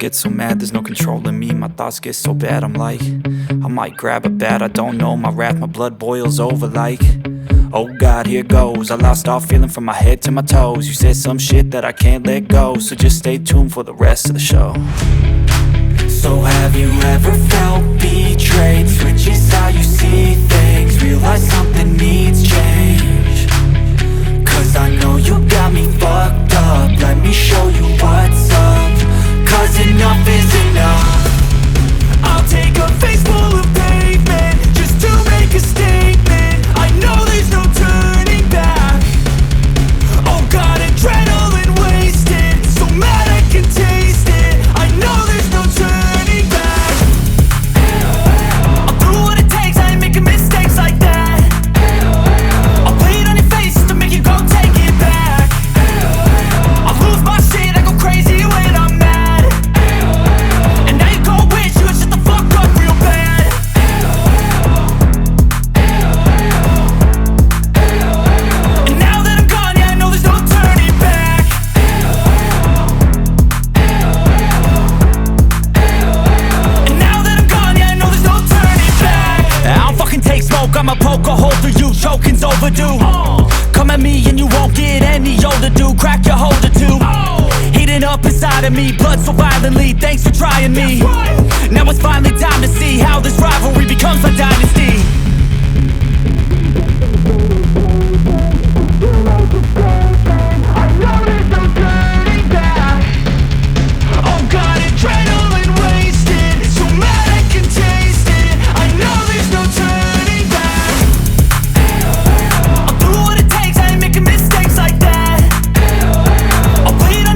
get so mad, there's no controlling me. My thoughts get so bad, I'm like, I might grab a bat, I don't know. My wrath, my blood boils over like, oh God, here goes. I lost all feeling from my head to my toes. You said some shit that I can't let go, so just stay tuned for the rest of the show. So have you ever felt betrayed? Switches how you see things, realize something needs change. Cause I know you got me fucked up, let me show you what's up. Cause enough is enough. I'll take a face full of pavement just to make a statement. I know there's no turning back. Oh God, adrenaline wasted, so mad I can taste it. I know there's no turning back. I'll do what it takes, I ain't making mistakes like that. I'll play it on your face just to make you go take it back. I'll lose my shit, I go crazy when I'm mad. And now you go wish you would shut the fuck up real bad. And now that I'm gone, yeah, I know there's no turning back. And now that I'm gone, yeah, I know there's no turning back. I don't fucking take smoke, I'ma poke a hole through you, choking's overdue. Come at me and you won't get any older, dude. Crack your holder too. Heating up inside of me, blood so violently. Thanks for trying me. Now it's finally time to see how this rivalry becomes a dynasty.